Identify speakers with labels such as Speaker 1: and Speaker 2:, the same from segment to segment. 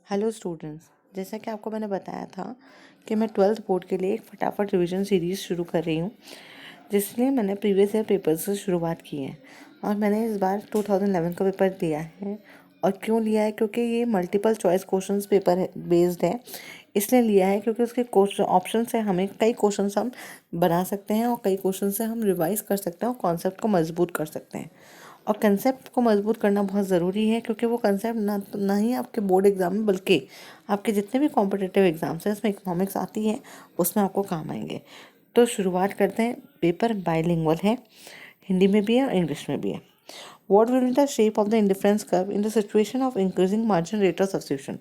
Speaker 1: Hello students, जैसा कि आपको मैंने बताया था कि मैं 12th बोर्ड के लिए एक फटाफट रिवीजन सीरीज़ शुरू कर रही हूँ, जिसलिए मैंने प्रीवियस ईयर पेपर से शुरुआत की है। और मैंने इस बार 2011 का पेपर दिया है। और क्यों लिया है? क्योंकि ये मल्टीपल चॉइस क्वेश्चंस पेपर है, बेस्ड है। इसलिए लिया है क्योंकि उसके क्वेश्चन ऑप्शन से हमें कई क्वेश्चंस हम बना सकते हैं और कई क्वेश्चन से हम रिवाइज कर सकते हैं और कॉन्सेप्ट को मजबूत कर सकते हैं। और कंसेप्ट को मजबूत करना बहुत ज़रूरी है, क्योंकि वो कंसेप्ट ना ही आपके बोर्ड एग्जाम में बल्कि आपके जितने भी कॉम्पिटिटिव एग्जाम्स हैं इसमें इकोनॉमिक्स आती है, उसमें आपको काम आएंगे। तो शुरुआत करते हैं। पेपर बाइलिंगुअल है, हिंदी में भी है और इंग्लिश में भी है। What will be the shape of the indifference curve in the situation of increasing margin rate of substitution?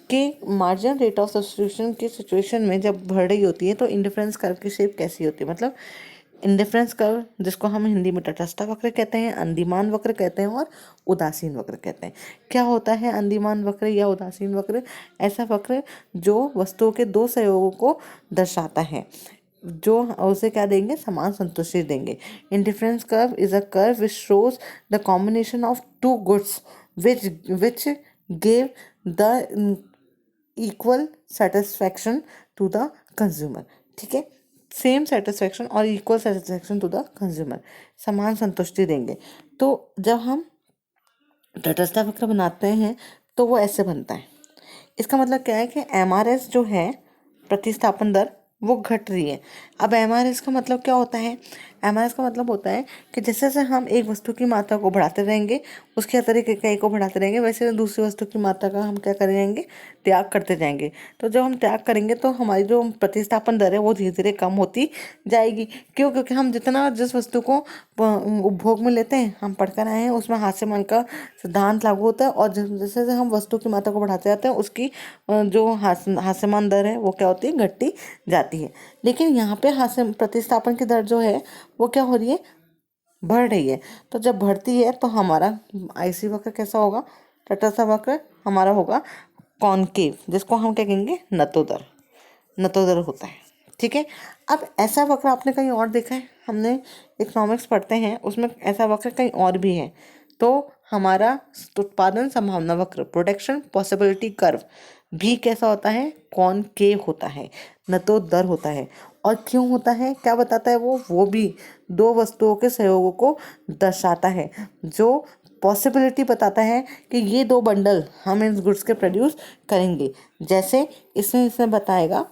Speaker 1: कि मार्जिन रेट ऑफ सब्स्टिट्यूशन की सिचुएशन में जब बढ़ रही होती है तो इंडिफरेंस कर्व की शेप कैसी होती है। मतलब इंडिफरेंस कर्व, जिसको हम हिंदी में तटस्थ वक्र कहते हैं, अंदिमान वक्र कहते हैं और उदासीन वक्र कहते हैं। क्या होता है अंदिमान वक्र या उदासीन वक्र? ऐसा वक्र जो वस्तुओं के दो संयोगों को दर्शाता है, जो उसे क्या देंगे? समान संतुष्टि देंगे। Indifference curve is a curve which shows the combination of two goods which give the equal satisfaction to the consumer. ठीक है, सेम सेटिस्फैक्शन और equal satisfaction to the consumer, समान संतुष्टि देंगे। तो जब हम तटस्थ वक्र बनाते हैं तो वो ऐसे बनता है। इसका मतलब क्या है कि एमआरएस जो है, प्रतिस्थापन दर, वो घट रही है। अब एमआरएस का मतलब क्या होता है? एमआरएस का मतलब होता है कि जैसे जैसे हम एक वस्तु की मात्रा को बढ़ाते रहेंगे, उसके अतिरिक्त इकाई को बढ़ाते रहेंगे, वैसे दूसरी वस्तु की मात्रा का हम क्या करेंगे? त्याग करते जाएंगे। तो जब हम त्याग करेंगे तो हमारी जो प्रतिस्थापन दर है वो धीरे धीरे कम होती जाएगी। क्यों? क्योंकि हम जितना जिस वस्तु को उपभोग में लेते हैं, हम पढ़कर आए हैं, उसमें हास्यमान का सिद्धांत लागू होता है। और जैसे जैसे हम वस्तु की मात्रा को बढ़ाते जाते हैं, उसकी जो हास्यमान दर है वो क्या होती है? घटती जाती है। लेकिन यहाँ पे हास्य प्रतिस्थापन की दर जो है वो क्या हो रही है? बढ़ रही है। तो जब बढ़ती है तो हमारा आईसी वक्र कैसा होगा? तटस्थ वक्र हमारा होगा कॉनकेव, जिसको हम क्या कहेंगे? नतोदर। नतोदर होता है। ठीक है। अब ऐसा वक्र आपने कहीं और देखा है? हमने इकोनॉमिक्स पढ़ते हैं, उसमें ऐसा वक्र कहीं और भी है। तो हमारा उत्पादन संभावना वक्र, प्रोडक्शन पॉसिबिलिटी कर्व, भी कैसा होता है? कॉनकेव होता है, नतोदर होता है। और क्यों होता है? क्या बताता है वो भी दो वस्तुओं के सहयोगों को दर्शाता है, जो पॉसिबिलिटी बताता है कि ये दो बंडल हम इन गुड्स के प्रोड्यूस करेंगे। जैसे इसमें बताएगा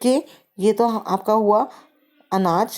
Speaker 1: कि ये तो आपका हुआ अनाज,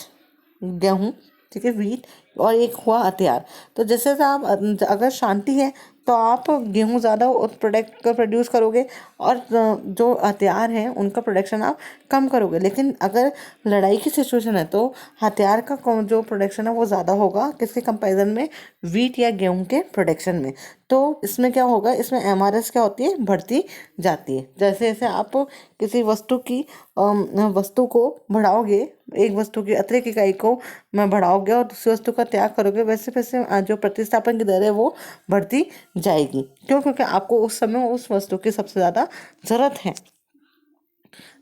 Speaker 1: गेहूँ, ठीक है, वीट, और एक हुआ हथियार। तो जैसे जैसे आप अगर शांति है तो आप गेहूँ ज़्यादा प्रोडक्ट का प्रोड्यूस करोगे और जो हथियार हैं उनका प्रोडक्शन आप कम करोगे। लेकिन अगर लड़ाई की सिचुएशन है तो हथियार का जो प्रोडक्शन है वो ज़्यादा होगा किसके कंपैरिजन में? वीट या गेहूँ के प्रोडक्शन में। तो इसमें क्या होगा? इसमें एमआरएस क्या होती है? बढ़ती जाती है। जैसे जैसे आप किसी वस्तु को बढ़ाओगे, एक वस्तु की अतिरिक्त इकाई को मैं बढ़ाओगे और दूसरी वस्तु का त्याग करोगे, वैसे वैसे जो प्रतिस्थापन की दर है वो बढ़ती जाएगी। क्यों? क्योंकि आपको उस समय उस वस्तु की सबसे ज़्यादा ज़रूरत है।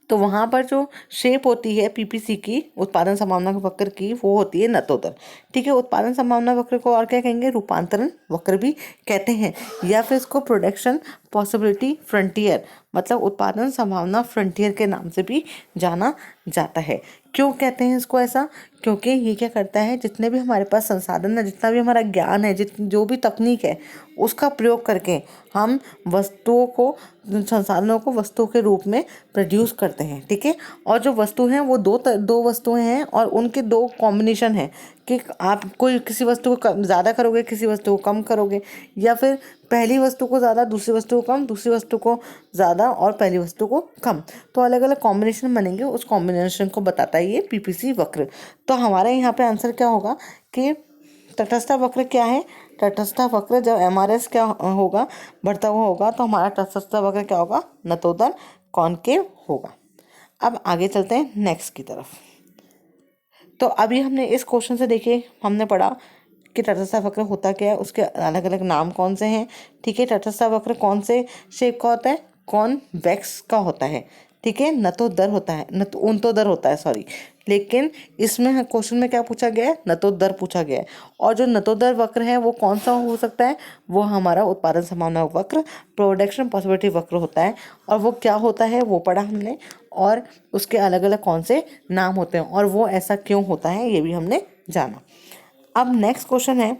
Speaker 1: तो वहाँ पर जो शेप होती है पीपीसी की, उत्पादन संभावना वक्र की, वो होती है नतोदर। ठीक है। उत्पादन संभावना वक्र को और क्या कहेंगे? रूपांतरण वक्र भी कहते हैं, या फिर इसको प्रोडक्शन पॉसिबिलिटी फ्रंटियर, मतलब उत्पादन संभावना फ्रंटियर के नाम से भी जाना जाता है। क्यों कहते हैं इसको ऐसा? क्योंकि ये क्या करता है, जितने भी हमारे पास संसाधन है, जितना भी हमारा ज्ञान है, जो भी तकनीक है, उसका प्रयोग करके हम वस्तुओं को, संसाधनों को वस्तु के रूप में प्रोड्यूस करते हैं। ठीक है। और जो वस्तु हैं वो दो वस्तुएं हैं और उनके दो कॉम्बिनेशन है कि आप कोई किसी वस्तु को ज़्यादा करोगे, किसी वस्तु को कम करोगे, या फिर पहली वस्तु को ज़्यादा, दूसरी वस्तु को कम, दूसरी वस्तु को ज़्यादा और पहली वस्तु को कम। तो अलग अलग कॉम्बिनेशन बनेंगे, उस कॉम्बिनेशन को बताता है ये पीपीसी वक्र। तो हमारे यहाँ पे आंसर क्या होगा कि तटस्थ वक्र क्या है? तटस्थ वक्र जब एमआरएस क्या होगा? बढ़ता हुआ होगा, तो हमारा तटस्थ वक्र क्या होगा? नतोदर, कॉनकेव होगा। अब आगे चलते हैं नेक्स्ट की तरफ। तो अभी हमने इस क्वेश्चन से देखिए, हमने पढ़ा कि तटस्थ वक्र होता क्या है, उसके अलग अलग नाम कौन से हैं। ठीक है। तटस्थ वक्र कौन से शेप का होता है? कॉन्वेक्स का होता है। ठीक है, न तो दर होता है, न तो उन तो दर होता है, सॉरी। लेकिन इसमें क्वेश्चन में क्या पूछा गया है, न तो दर पूछा गया है। और जो न तो दर वक्र है वो कौन सा हो सकता है, वो हमारा उत्पादन संभावना वक्र, प्रोडक्शन पॉसिबिलिटी वक्र होता है। और वो क्या होता है वो पढ़ा हमने, और उसके अलग अलग कौन से नाम होते हैं और वो ऐसा क्यों होता है ये भी हमने जाना। अब नेक्स्ट क्वेश्चन है,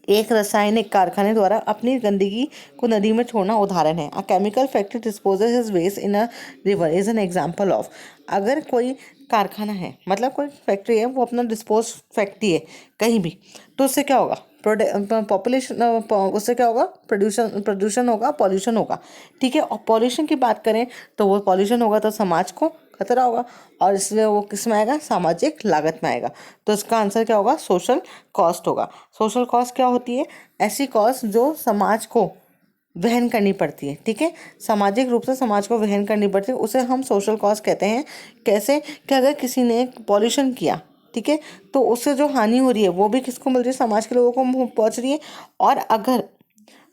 Speaker 1: एक रासायनिक कारखाने द्वारा अपनी गंदगी को नदी में छोड़ना उदाहरण है। A chemical factory disposes his waste in a river is an example of. अगर कोई कारखाना है, मतलब कोई फैक्ट्री है, वो अपना डिस्पोज फैक्ट्री है कहीं भी, तो उससे क्या होगा, पॉपुलेशन, उससे क्या होगा, प्रदूषण होगा, पॉल्यूशन होगा। ठीक है, और पॉल्यूशन की बात करें तो वो पॉल्यूशन होगा तो समाज को खतरा होगा, और इसलिए वो किस में आएगा, सामाजिक लागत में आएगा। तो इसका आंसर क्या होगा, सोशल कॉस्ट होगा। सोशल कॉस्ट क्या होती है, ऐसी कॉस्ट जो समाज को वहन करनी पड़ती है। ठीक है, सामाजिक रूप से समाज को वहन करनी पड़ती है, उसे हम सोशल कॉस्ट कहते हैं। कैसे कि अगर किसी ने पॉल्यूशन किया, ठीक है, तो उससे जो हानि हो रही है वो भी किसको मिल रही है, समाज के लोगों को पहुंच रही है।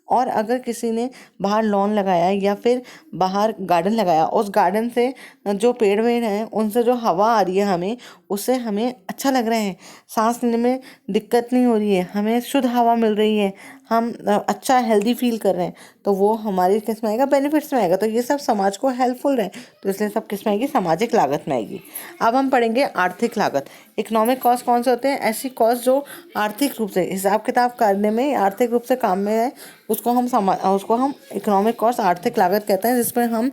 Speaker 1: और अगर किसी ने बाहर लॉन लगाया या फिर बाहर गार्डन लगाया, उस गार्डन से जो पेड़ वेड़ हैं उनसे जो हवा आ रही है हमें, उससे हमें अच्छा लग रहा है, सांस लेने में दिक्कत नहीं हो रही है, हमें शुद्ध हवा मिल रही है, हम अच्छा हेल्दी फील कर रहे हैं, तो वो हमारे किस में आएगा, बेनिफिट्स में आएगा। तो ये सब समाज को हेल्पफुल है, तो इसलिए सब किस में आएगी, सामाजिक लागत में आएगी। अब हम पढ़ेंगे आर्थिक लागत। इकोनॉमिक कॉस्ट कौन से होते हैं, ऐसी कॉस्ट जो आर्थिक रूप से हिसाब किताब करने में आर्थिक रूप से काम में है, उसको हम इकोनॉमिक कॉस्ट, आर्थिक लागत कहते हैं, जिसमें हम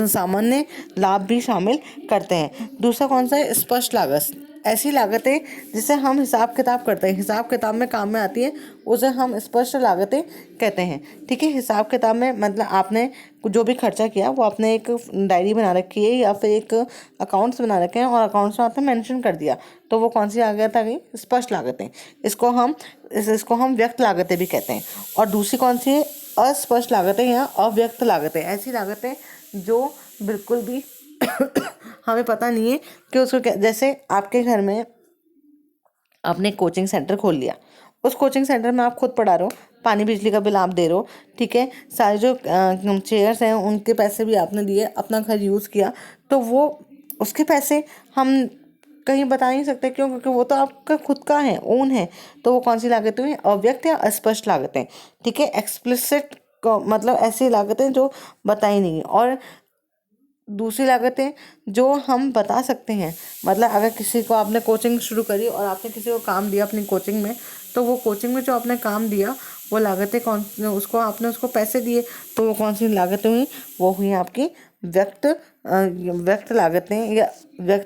Speaker 1: सामान्य लाभ भी शामिल करते हैं। दूसरा कौन सा है, स्पष्ट लागत। ऐसी लागतें जिसे हम हिसाब किताब करते हैं, हिसाब किताब में काम में आती है, उसे हम स्पष्ट लागतें कहते हैं। ठीक है, हिसाब किताब में मतलब आपने जो भी खर्चा किया वो आपने एक डायरी बना रखी है या फिर एक अकाउंट्स बना रखे हैं और अकाउंट्स में आपने मेंशन कर दिया, तो वो कौन सी लागत आ गई, स्पष्ट लागतें। इसको हम व्यक्त लागतें भी कहते हैं। और दूसरी कौन सी है, अस्पष्ट लागतें या अव्यक्त लागतें। ऐसी लागतें जो बिल्कुल भी हमें पता नहीं है कि उसको जैसे आपके घर में आपने कोचिंग सेंटर खोल लिया, उस कोचिंग सेंटर में आप खुद पढ़ा रहे हो, पानी बिजली का बिल आप दे रहे हो, ठीक है, सारे जो चेयर्स हैं उनके पैसे भी आपने दिए, अपना घर यूज़ किया, तो वो उसके पैसे हम कहीं बता नहीं सकते, क्यों, क्योंकि वो तो आपका खुद का है, ओन है। तो वो कौन सी लागतें हुई, अव्यक्त या अस्पष्ट लागतें। ठीक है, एक्सप्लिसिट मतलब ऐसी लागतें जो बताई नहीं। और दूसरी लागतें जो हम बता सकते हैं, मतलब अगर किसी को आपने कोचिंग शुरू करी और आपने किसी को काम दिया अपनी कोचिंग में, तो वो कोचिंग में जो आपने काम दिया वो लागतें कौन, उसको पैसे दिए, तो वो कौन सी लागतें हुई, वो हुई आपकी व्यक्त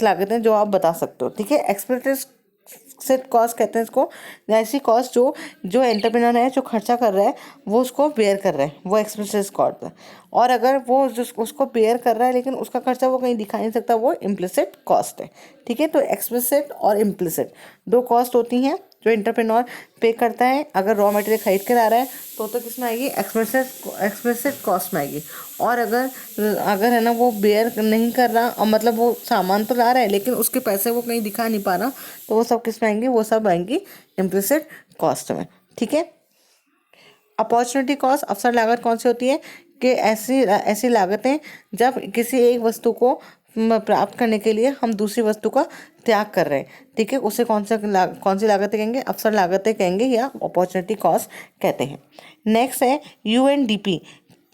Speaker 1: लागतें जो आप बता सकते हो। ठीक है, एक्सप्लिसिट कॉस्ट कहते हैं इसको, ऐसी कॉस्ट जो एंटरप्रेन्योर है, जो खर्चा कर रहा है, वो उसको बेयर कर रहा है, वो एक्सप्लिसिट कॉस्ट है। और अगर वो उसको बेयर कर रहा है लेकिन उसका खर्चा वो कहीं दिखा नहीं सकता, वो इम्प्लिसिट कॉस्ट है। ठीक है, तो एक्सप्लिसिट और इम्प्लिसिट दो कॉस्ट होती हैं जो एंटरप्रेन्योर पे करता है। अगर रॉ मटेरियल खरीद कर आ रहा है तो किस में आएगी, एक्सप्लिसिट कॉस्ट में आएगी। और अगर है ना वो बेयर नहीं कर रहा, और मतलब वो सामान तो ला रहा है लेकिन उसके पैसे वो कहीं दिखा नहीं पा रहा, तो वो सब किस में आएंगी, वो सब आएंगी इम्प्लिसिट कॉस्ट में। ठीक है, अपॉर्चुनिटी कॉस्ट, अवसर लागत कौन सी होती है, कि ऐसी लागतें जब किसी एक वस्तु को प्राप्त करने के लिए हम दूसरी वस्तु का त्याग कर रहे हैं। ठीक है, उसे कौन सी लागतें कहेंगे, अवसर लागतें कहेंगे या अपॉर्चुनिटी कॉस्ट कहते हैं। नेक्स्ट है UNDP।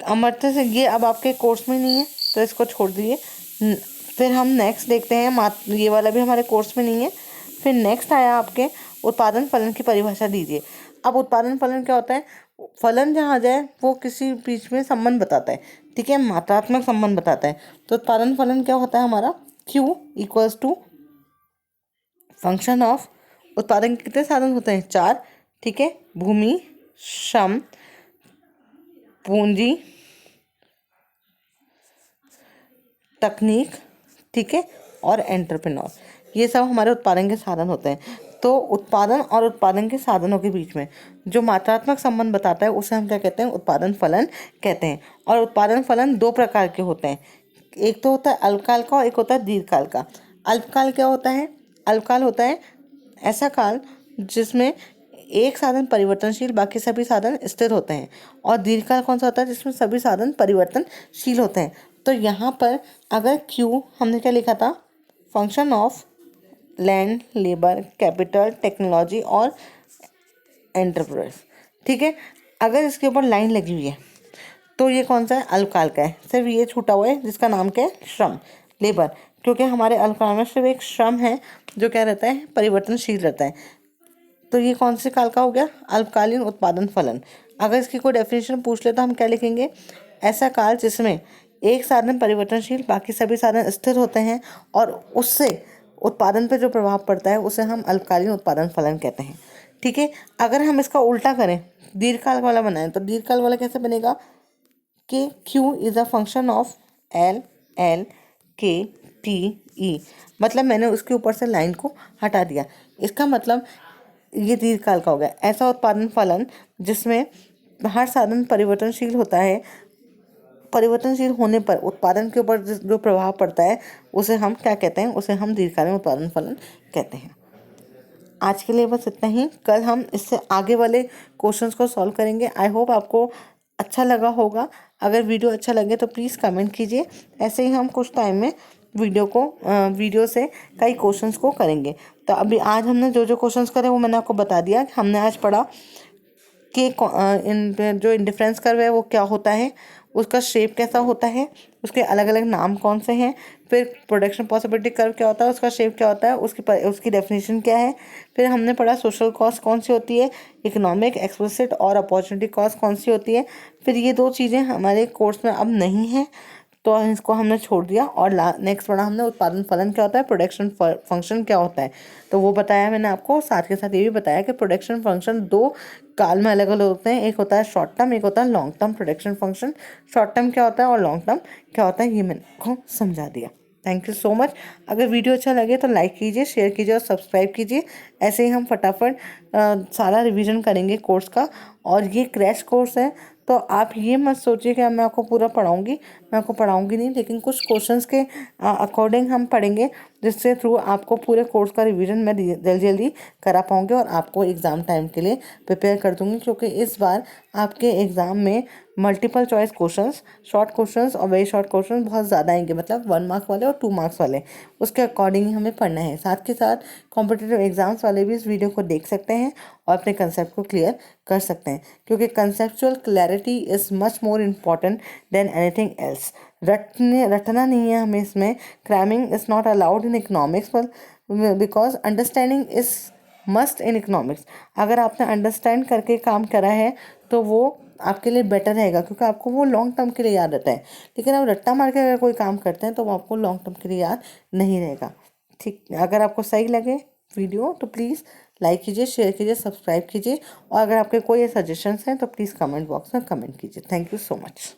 Speaker 1: अमर्त्य से ये अब आपके कोर्स में नहीं है तो इसको छोड़ दीजिए। फिर हम नेक्स्ट देखते हैं, ये वाला भी हमारे कोर्स में नहीं है। फिर नेक्स्ट आया आपके उत्पादन फलन की परिभाषा दीजिए। अब उत्पादन फलन क्या होता है, फलन जहाँ जाए वो किसी बीच में संबंध बताता है। ठीक है, मात्रात्मक संबंध बताता है। तो उत्पादन फलन क्या होता है हमारा, Q equals to function of, उत्पादन के कितने साधन होते हैं, 4। ठीक है, भूमि, श्रम, पूंजी, तकनीक, ठीक है, और एंटरप्रेन्योर, ये सब हमारे उत्पादन के साधन होते हैं। तो उत्पादन और उत्पादन के साधनों के बीच में जो मात्रात्मक संबंध बताता है उसे हम क्या कहते हैं, उत्पादन फलन कहते हैं। और उत्पादन फलन दो प्रकार के होते हैं, एक तो होता है अल्पकाल का और एक होता है दीर्घकाल का। अल्पकाल क्या होता है, अल्पकाल होता है ऐसा काल जिसमें एक साधन परिवर्तनशील, बाकी सभी साधन स्थिर होते हैं। और दीर्घकाल कौन सा होता है, जिसमें सभी साधन परिवर्तनशील होते हैं। तो तो यहाँ पर अगर Q हमने क्या लिखा था, function of land, labour, capital, technology और एंटरप्राइज, ठीक है। अगर इसके ऊपर लाइन लगी हुई है तो ये कौन सा है, अल्पकाल का है, सिर्फ ये छूटा हुआ है जिसका नाम क्या है, श्रम, लेबर, क्योंकि हमारे अल्पकाल में सिर्फ एक श्रम है जो क्या रहता है, परिवर्तनशील रहता है। तो ये कौन से काल का हो गया, अल्पकालीन उत्पादन फलन। अगर इसकी कोई डेफिनेशन पूछ ले तो हम क्या लिखेंगे, ऐसा काल जिसमें एक साधन परिवर्तनशील, बाकी सभी साधन स्थिर होते हैं और उससे उत्पादन पर जो प्रभाव पड़ता है उसे हम अल्पकालीन उत्पादन फलन कहते हैं, ठीक है। अगर हम इसका उल्टा करें, दीर्घकाल वाला बनाएं, तो दीर्घकाल वाला कैसे बनेगा कि Q is a function of L, L, K, T, E, मतलब मैंने उसके ऊपर से लाइन को हटा दिया। इसका मतलब ये दीर्घकाल का हो गया, ऐसा उत्पादन फलन जिसमें हर साधन परिवर्तनशील होता है, परिवर्तनशील होने पर उत्पादन के ऊपर जो प्रभाव पड़ता है उसे हम क्या कहते हैं, उसे हम दीर्घकालीन उत्पादन फलन कहते हैं। आज के लिए बस इतना ही, कल हम इससे आगे वाले क्वेश्चंस को सॉल्व करेंगे। आई होप आपको अच्छा लगा होगा। अगर वीडियो अच्छा लगे तो प्लीज़ कमेंट कीजिए। ऐसे ही हम कुछ टाइम में वीडियो से कई क्वेश्चंस को करेंगे। तो अभी आज हमने जो जो क्वेश्चंस करे वो मैंने आपको बता दिया। हमने आज पढ़ा कि जो इंडिफरेंस कर्व है वो क्या होता है, उसका शेप कैसा होता है, उसके अलग अलग नाम कौन से हैं, फिर प्रोडक्शन पॉसिबिलिटी कर्व क्या होता है, उसका शेप क्या होता है, उसकी डेफिनेशन क्या है। फिर हमने पढ़ा सोशल कॉस्ट कौन सी होती है, इकोनॉमिक, एक्सप्लिसिट और अपॉर्चुनिटी कॉस्ट कौन सी होती है। फिर ये दो चीज़ें हमारे कोर्स में अब नहीं हैं तो इसको हमने छोड़ दिया। और नेक्स्ट पढ़ा हमने उत्पादन फलन क्या होता है, प्रोडक्शन फंक्शन क्या होता है, तो वो बताया मैंने आपको। साथ के साथ ये भी बताया कि प्रोडक्शन फंक्शन दो काल में अलग अलग होते हैं, एक होता है शॉर्ट टर्म, एक होता है long term production function. Short term क्या होता है और लॉन्ग टर्म क्या होता है ये मैंने आपको समझा दिया। Thank you so much. अगर वीडियो अच्छा लगे तो लाइक कीजिए, शेयर कीजिए और सब्सक्राइब कीजिए। ऐसे ही हम फटाफट सारा रिवीजन करेंगे कोर्स का। और ये क्रैश कोर्स है तो आप ये मत सोचिए कि मैं आपको पूरा पढ़ाऊंगी, मैं आपको पढ़ाऊंगी नहीं, लेकिन कुछ क्वेश्चंस के अकॉर्डिंग हम पढ़ेंगे जिससे थ्रू आपको पूरे कोर्स का रिवीजन मैं जल्दी जल्दी करा पाऊंगी और आपको एग्ज़ाम टाइम के लिए प्रिपेयर कर दूंगी। क्योंकि इस बार आपके एग्ज़ाम में multiple choice questions, short questions और वेरी शॉर्ट क्वेश्चन बहुत ज़्यादा आएंगे, मतलब 1 मार्क्स वाले और 2 मार्क्स वाले, उसके अकॉर्डिंग ही हमें पढ़ना है। साथ के साथ कॉम्पिटिटिव एग्जाम्स वाले भी इस वीडियो को देख सकते हैं और अपने कंसेप्ट को क्लियर कर सकते हैं, क्योंकि conceptual clarity is much more important than anything else. रटना नहीं है हमें इसमें। Cramming is not allowed in economics because understanding is must in economics. अगर आपने अंडरस्टैंड करके काम करा है तो वो आपके लिए बेटर रहेगा, क्योंकि आपको वो लॉन्ग टर्म के लिए याद रहता है। लेकिन आप रट्टा मार के अगर कोई काम करते हैं तो वो आपको लॉन्ग टर्म के लिए याद नहीं रहेगा, ठीक। अगर आपको सही लगे वीडियो तो प्लीज़ लाइक कीजिए, शेयर कीजिए, सब्सक्राइब कीजिए। और अगर आपके कोई सजेशंस हैं तो प्लीज़ कमेंट बॉक्स में कमेंट कीजिए। Thank you so much.